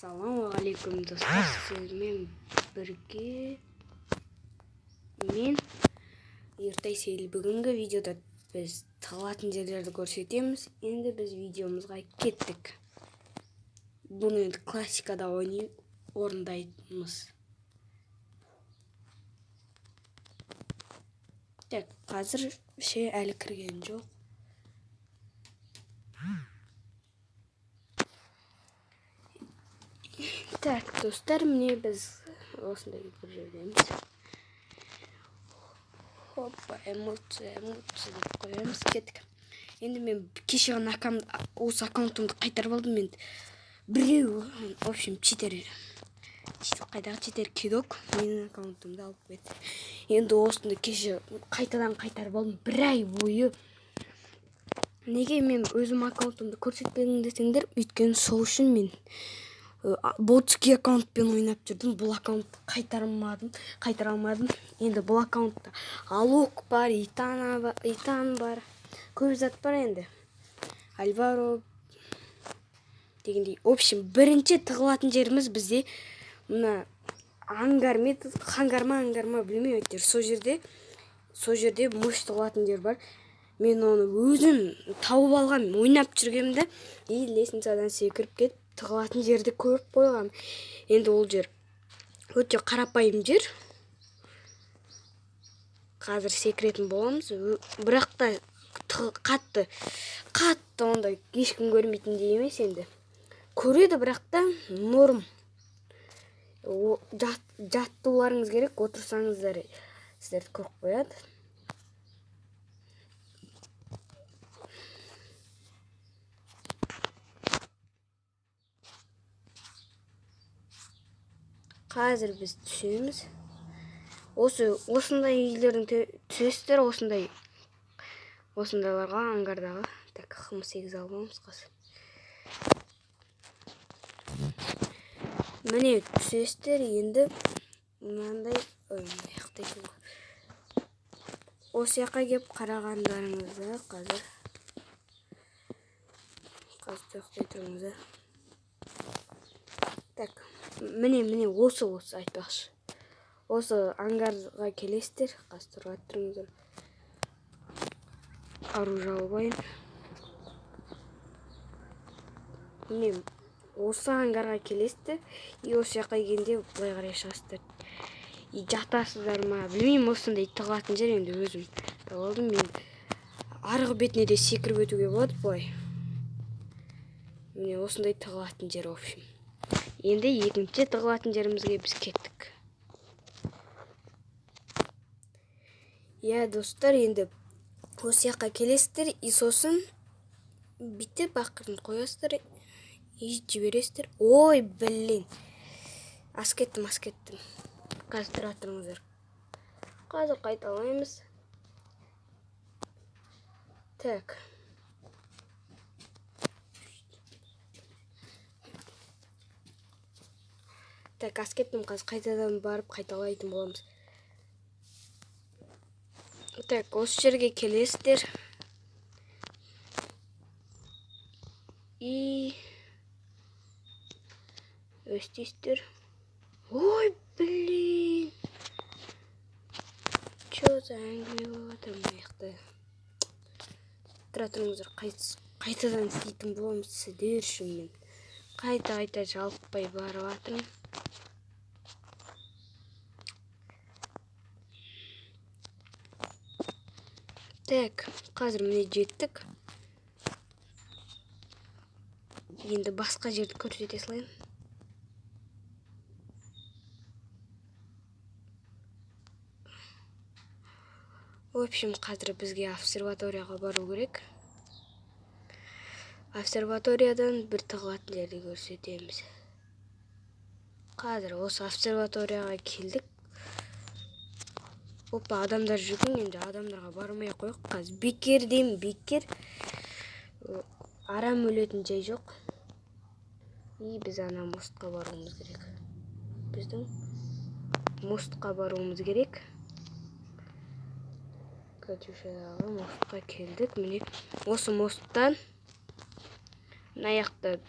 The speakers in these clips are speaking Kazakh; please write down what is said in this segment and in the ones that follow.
Ассалаумағалейкум достар, сіздермен бірге мен Ертай Сейіл. Бүгінгі видеода біз тығылатын жерлерді көрсетеміз. Енді біз видеомызға кеттік. Бұны енді классикада орындайтынымыз. Так, қазір әлі кірген жоқ. Так, достар, міне біз осындай бір жердеміз. Хоппа, эмоция деп қоямыз, кеттік. Енді мен кеше осы аккаунтымды қайтарып алдым. Мен біреу, в общем, қайдағы читер кедок менің аккаунтымды алып кетті. Енді осында кеше қайтадан қайтарып алдым, бір ай бойы. Неге мен өзім аккаунтымды көрсетпедім десеңдер, өйткені сол үшін мен ботский аккаунтпен ойнап жүрдім. Бұл аккаунтты қайтара алмадым. Енді бұл аккаунтта Алок бар, Итан бар, көп зат бар енді. Альваро дегендей. В общем, бірінші тығылатын жеріміз бізде мына ангар ма білмеймін әйтеуір. Сол жерде мощ тығылатын жер бар. Мен оны өзім тауып алғам, ойнап жүргенімді, лестницадан секіріп кетіп тығылатын жерді көріп қойғам. Енді ол жер өте қарапайым жер. Қазір секіретін боламыз. Бірақ та қатты ондай ешкім көрмейтіндей емес енді. Көреді, бірақ та норм. Жаттуларыңыз керек, отырсаңыздар сіздерді көріп қояды. Қазір біз түсеміз. Осындай үйлердің түсесіздер, осындайларға ангардағы. Так, 8 алғамыз қазір. Міне түсесіздер, енді мынандай осы жаққа кеп қарағандарыңызда қазір тоқтай тұрыңыздар. Так, міне осы айтпақшы. Осы ангарға келесіздер, қазір тұрыңыздар. Оружие албайын. Міне осы ангарға келесіздер, осы жаққа келгенде былай қарай шығасыздар. Жатасыздар ма, білмеймін, осындай тығылатын жер. Енді өзім тауып алдым. Мен арғы бетіне де секіріп өтуге болады былай. Міне осындай тығылатын жер, в общем. Енді екінші тығылатын жерімізге біз кеттік. Достар, енді осы жаққа келесіздер, сосын бүйтіп ақырын қоясыздар, жібересіздер. Ой, блин. Ас кеттім. Қазір тұра тұрыңыздар. Қазір қайталаймыз. Так. Так, ас кеттім. Қазір қайтадан барып қайталайтын боламыз. Так, осы жерге келесіздер. Өстейсіздер. Ой, блин. Чё за әңгіме болып жатыр маяқты. Тұра тұрыңыздар, қайтадан істейтін боламыз сіздер үшін. Мен қайта жалықпай барып жатырмын. Так, қазір міне жеттік. Енді басқа жерді көрсете салайын. В общем, қазір бізге обсерваторияға бару керек. Обсерваториядан бір тығылатын жерді көрсетеміз. Қазір осы обсерваторияға келдік. Опа, адамдар жүрген, енді адамдарға бармай қойық. Қазір бекер. Арам өлетін жай жоқ. Біз ана мостқа баруымыз керек. Біздің мостқа баруымыз керек. Катюшадағы мостқа келдік. Міне осы мосттан аяқта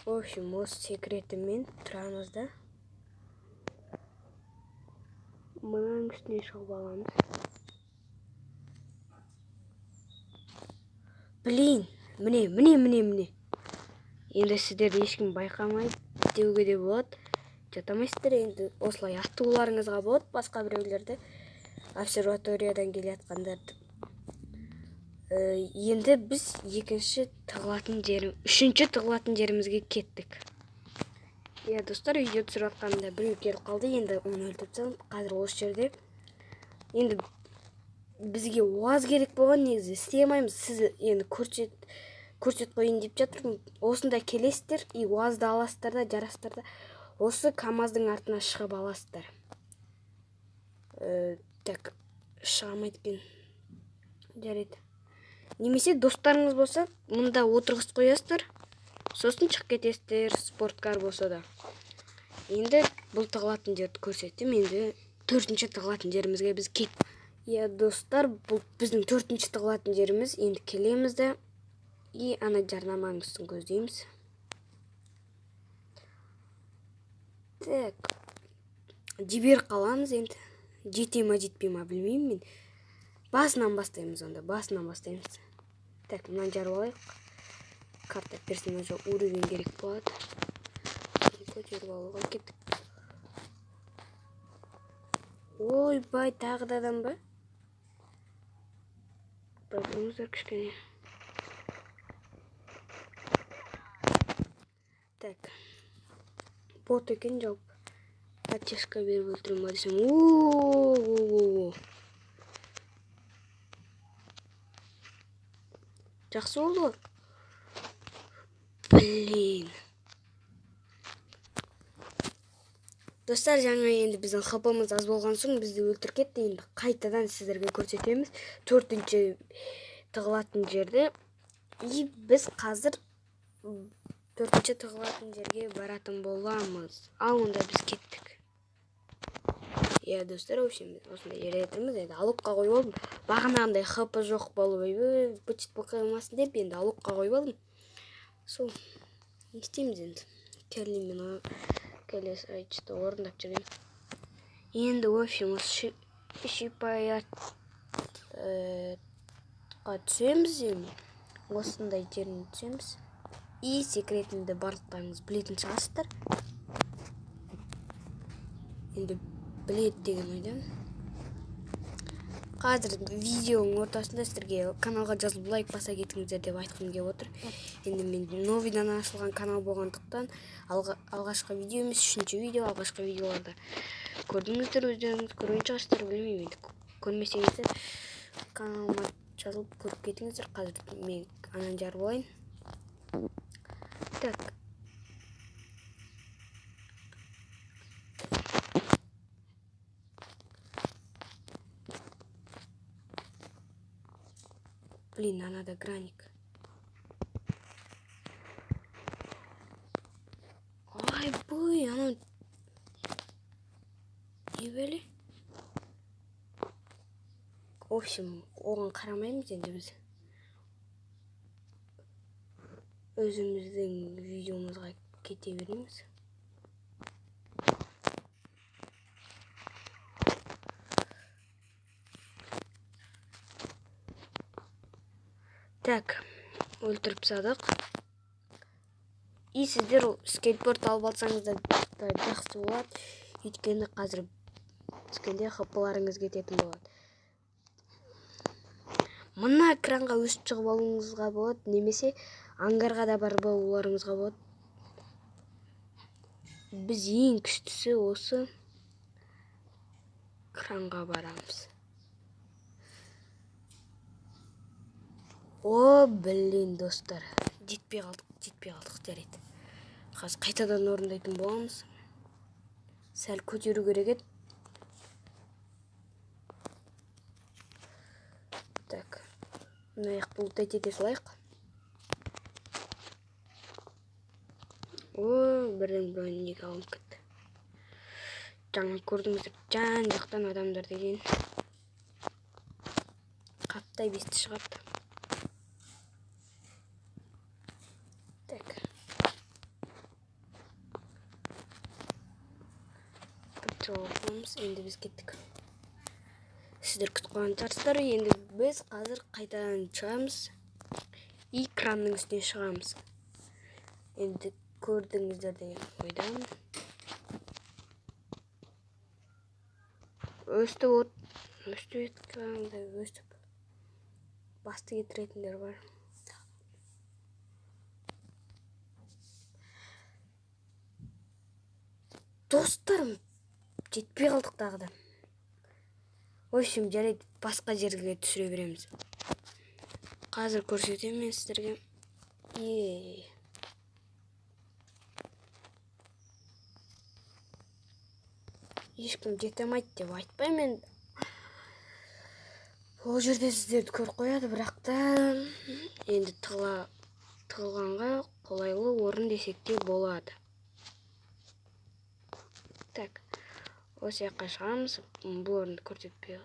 В общем, осы секретімен тұрамыз да. Мынаның үстіне шығып аламыз. Блин, міне. Енді сіздерді ешкім байқамайды деуге де болады. Жатамайсыздар, енді осылай аттууларыңызға болады, басқа біреулерді обсерваториядан келе жатқандарды. Енді біз үшінші тығылатын жерімізге кеттік. Достар, видео түсіріп жатқанымда біреу келіп қалды, енді оны өлтіріп салып, қазір осы жерде. Енді бізге уаз керек болған, негізі істей алмаймыз. Сіз енді көрсет қойын деп жатырмын. Осында келесіздер, уазды аласыздар да, жарасыздар да. Осы КамАЗдың артына шығып аласыздар. Так, шығамайды екен. Жарайды. Немесе достарыңыз болса, мұнда отырғыз қоясыздар. Сосын шығып кетесіздер, спорткар болса да. Енді бұл тығылатын жерді көрсеттім. Енді 4-ші тығылатын жерімізге біз кеттік. Достар, бұл біздің 4-ші тығылатын жеріміз. Енді келеміз де, ана жарнаманың үстін көздейміз. Так, жібер қаламыз енді. Жете ма, жетпей ма білмеймін мен. Басынан бастаймыз онда, Так, мынаны жарып алайық. Карта персонажа уровень керек болады. Көтеріп алуға кеттік. Ой, бай, тағы да адам ба? Тұрыңыздар кішкене. Так. Бот екен жауып. Ачешка беріп өлтірім ба десем. Ооо. Жақсы болды. Блин. Достар, жаңа енді біздің хпмыз аз болған соң бізді өлтіріп кетті. Енді қайтадан сіздерге көрсетеміз 4-ші тығылатын жерді. Біз қазір 4-ші тығылатын жерге баратын боламыз. Ал онда біз кеттік. Достар, осында жерде тұрмыз. Енді алупқа қойып алдым. Бағанағындай хп жоқ болып, бычыт қоймасын деп, енді алупқа қойып алдым. Сол, не істейміз енді? Келімен келесі айтышты орындап жүрген. Енді осы шипаятқа түсеміз енді. Осындай жеріне түсеміз. Секретімді барлықтарыңыз білетін шығарсыздар. Енді білет деген ойдан. Қазір видеоның ортасында сіздерге каналға жазылып лайк баса кетіңіздер деп айтқым келіп отыр. Енді мен новидан ашылған канал болғандықтан алғашқы видео емес, 3-ші видео, алғашқы видеоларда көрдіңіздер, өздеріңіз көрген шығарсыздар, білмеймін. Көрмесеңіздер каналыма жазылып көріп кетіңіздер. Қазір мен ананы жарып алайын. Так. Блин, надо граник. Ай, бой, анау не бәле? В общем, оған қарамаймыз енді біз. Өзіміздің видеомызға кете береміз. Так, өлтіріп садық. Сіздер скейтборд алып алсаңыздар жақсы болады. Өйткені қазір түскенде хпларыңыз кететін болады. Мына экранға өсіп шығып алуыңызға болады, немесе ангарға да барып алуларыңызға болады. Біз ең күштісі осы экранға барамыз. О, блин, достар. Жетпей қалдық, жарайды. Қазір қайтадан орындайтын боламыз. Сәл көтеру керек еді. Так. Мынаяқты ұлтайт ете салайық. О, бірден бронеге алынып кетті. Жаңа көрдіңіздер, жан жақтан адамдар деген. Қаптай бесті шығарты. Так. жоғыз. Енді біз кеттік. Сіздер күтіп қалған шығарсыздар. Енді біз қазір қайтадан шығамыз. Экранның үстіне шығамыз. Енді көрдіңіздер деген ойдамын. Өстіп басты кетіретіндер бар. Достарым, жетпей қалдық тағы да. В общем, жарайды, басқа жерге түсіре береміз. Қазір көрсетемін мен сіздерге. Ешкім жете алмайды деп айтпаймын. Ол жерде сіздерді көріп қояды, бірақ та енді тығылғанға қолайлы орын десек те болады. Так, осы жаққа шығамыз. Бұл орынды көрсетпей.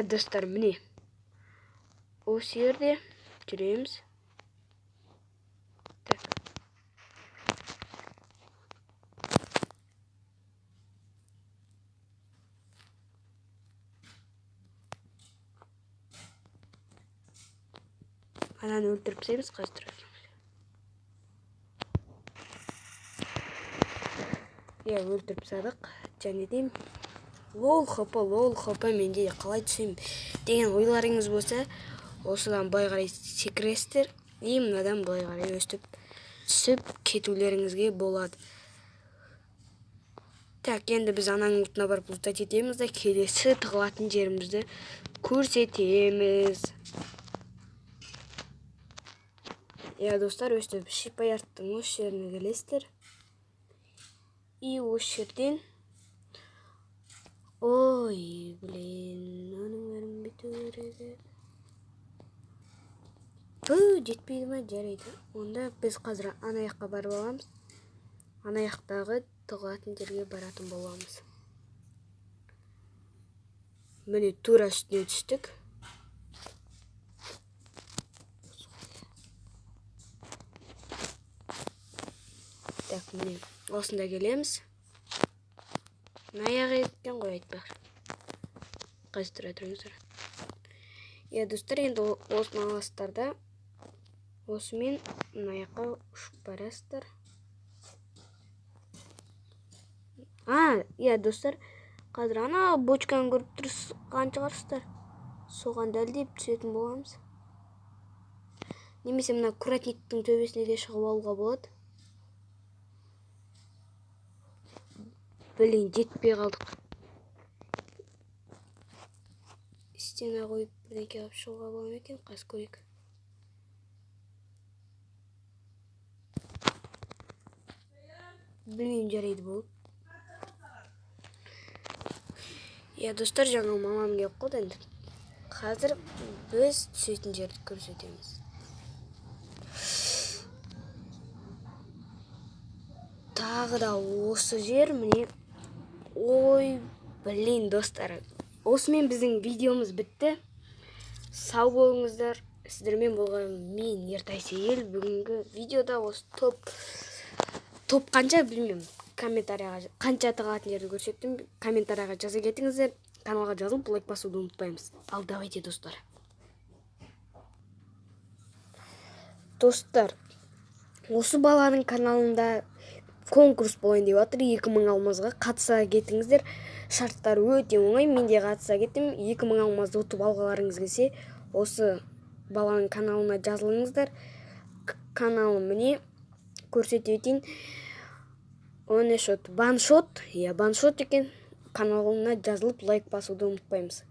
Достар, міне. Осы жерде жүреміз. Так. Ананы өлтіріп тастаймыз қазір. Өлтіріп тастадық. Және де лол хопы менде қалай түсем деген ойларыңыз болса, осыдан былай қарай секіресіздер. Мынадан былай қарай өстіп түсіп кетулеріңізге болады. Так, енді біз ананың ұлтына барып ұлтат етеміз да келесі тығылатын жерімізді көрсетеміз. Достар, өстіп шипаярттың осы жеріне келесіздер. И осы жерден ой, блин, оның бәрін біту керек. Жетпейді ма? Жарайды. Онда біз қазір ана жаққа барып аламыз. Ана жақтағы тығылатын жерге баратын боламыз. Міне тура үстіне түстік. Так, міне осында келеміз. Наяғы еткен ғой айтпақ. Қайсы тұра тұрыңыздар. Достар, енді осы алыстарда осымен наяққа ұшып барасыздар. Достар, қазір ана бочканы көріп тұрған шығарсыздар. Соған дәлдеп түсетін боламыз. Немесе мына куратниктің төбесіне де шығып алуға болады. Блин, жетпей қалдық. Стена қойып бірдеңе алып шығуға бола ма екен? Қас көрейік. Білмеймін, жарайды болып. Достар, жаңа мамам келіп қалды енді. Қазір біз түсетін жерді көрсетеміз. Тағы да осы жер, міне. Ой, блин, достар. Осымен біздің видеомыз бітті. Сау болыңыздар. Сіздермен болған мен Ертай Сейіл. Бүгінгі видеода осы топ қанша білмеймін. Комментарияға қанша тығылатын жерді көрсеттім. Комментарияға жаза кетіңіздер. Каналға жазылып лайк басуды ұмытпаймыз. Ал давайте, достар. Достар, осы баланың каналында конкурс болайын деп жатыр. 2000 алмазға қатыса кетіңіздер. Шарттары өте оңай. Мен де қатыса кеттім. 2000 алмазды ұтып алғыларыңыз келсе, осы баланың каналына жазылыңыздар. Каналы міне көрсетіп өтейін. Баншот екен. Каналына жазылып лайк басуды ұмытпаймыз.